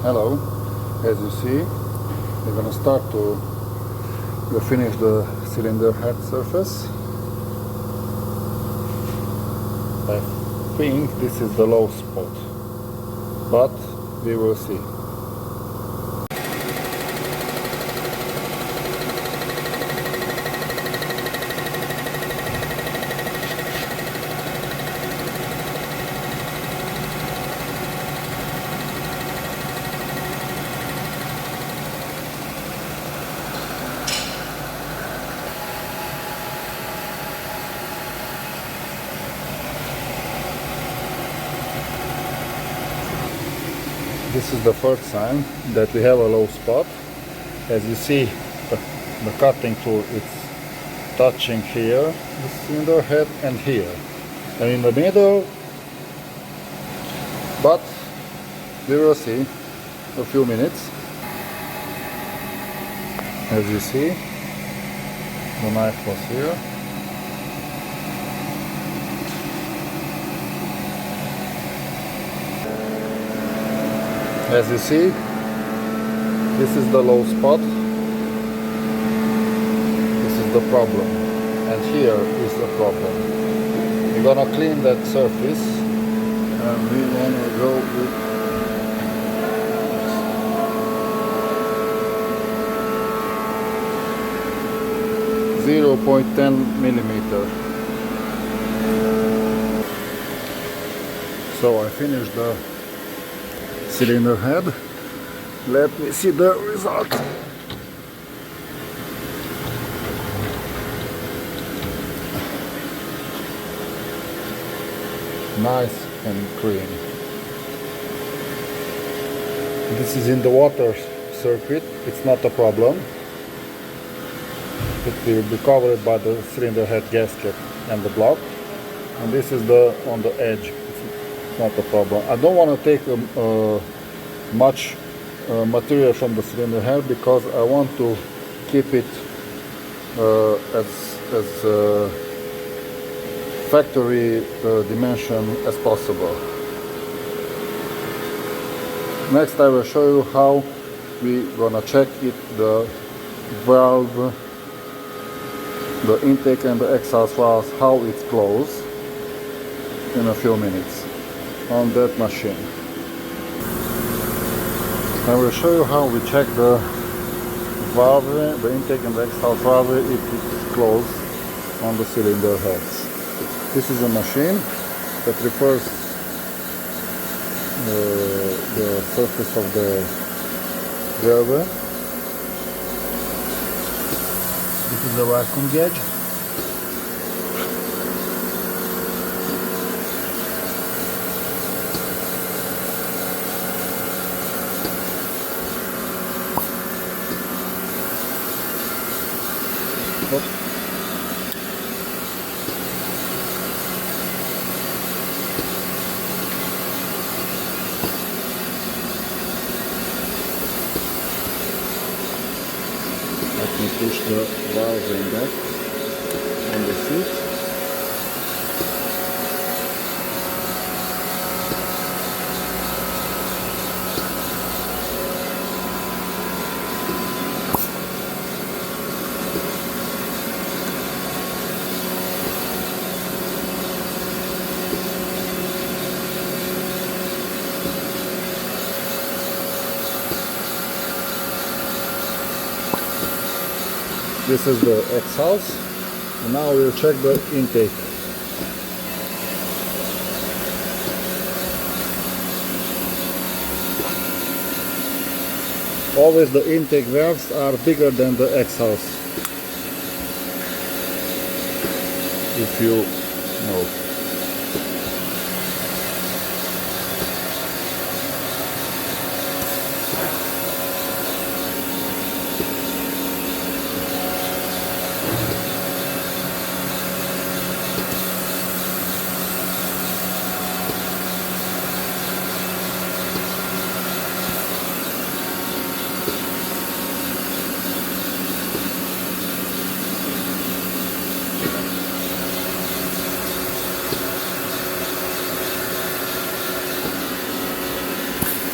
Hello, as you see, we're gonna start to finish the cylinder head surface. I think this is the low spot, but we will see. This is the first sign that we have a low spot. As you see, the cutting tool is touching here, the cylinder head, and here, and in the middle, but we will see a few minutes. As you see, the knife was here. As you see, this is the low spot, this is the problem, and here is the problem. We're gonna clean that surface, and we wanna go with .10 millimeter. So I finished the cylinder head. Let me see the result. Nice and clean. This is in the water circuit, it's not a problem. It will be covered by the cylinder head gasket and the block. And this is on the edge. Not a problem. I don't want to take much material from the cylinder head because I want to keep it as factory dimension as possible. Next I will show you how we gonna check it, the valve, the intake and the exhaust valves, how it's closed in a few minutes on that machine. I will show you how we check the valve, the intake and the exhaust valve, if it's closed on the cylinder heads. This is a machine that refers the surface of the valve. This is the vacuum gauge. Let me push the valve in back on the seat. This is the exhaust, and now we'll check the intake. Always the intake valves are bigger than the exhaust, if you know.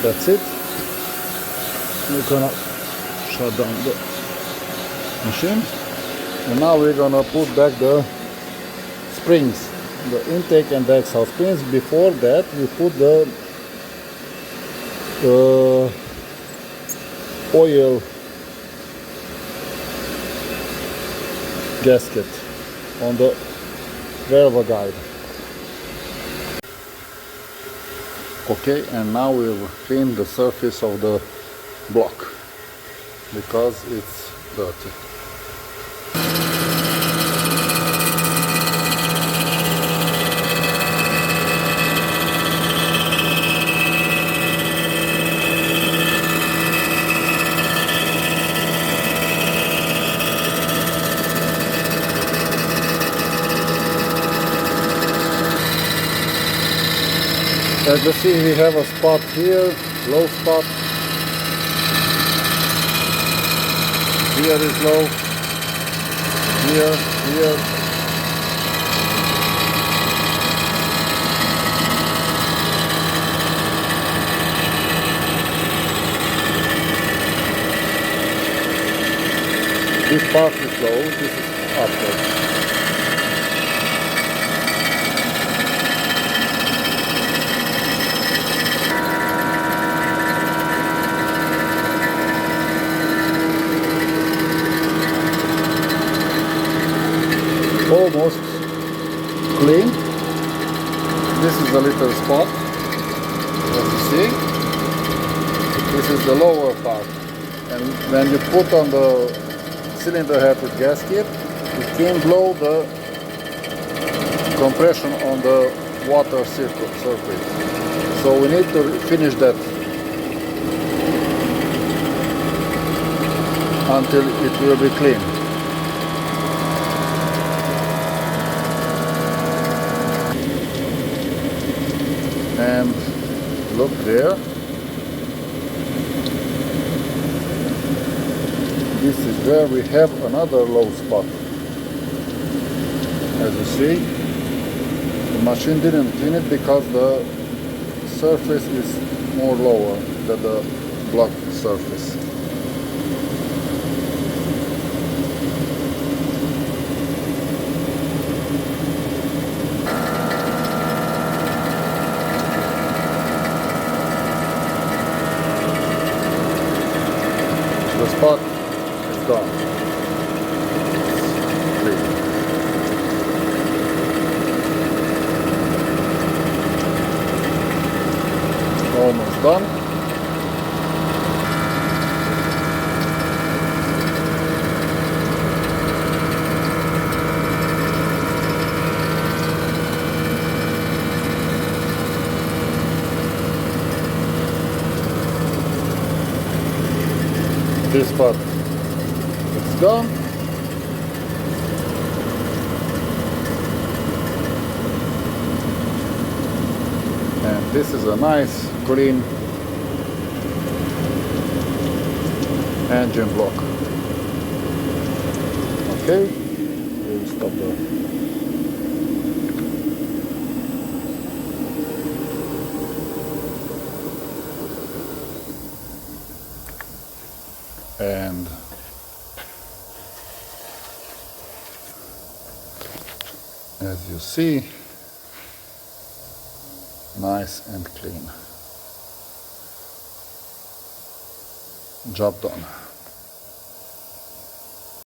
That's it. we're gonna shut down the machine, and now we're gonna put back the springs, the intake and the exhaust springs. Before that, we put the oil gasket on the valve guide. Okay, and now we'll clean the surface of the block because it's dirty. As you see, we have a spot here, low spot. Here is low. Here. This part is low, this is upward. Almost clean. This is a little spot, as you see. This is the lower part, and when you put on the cylinder head with gasket, it can blow the compression on the water surface. So we need to finish that until it will be clean. And look there, this is where we have another low spot. As you see, the machine didn't clean it because the surface is more lower than the block surface. The spot is gone. Clean. Almost done. This part is gone. And this is a nice clean engine block. Okay, we'll stop there. And as you see, nice and clean. Job done.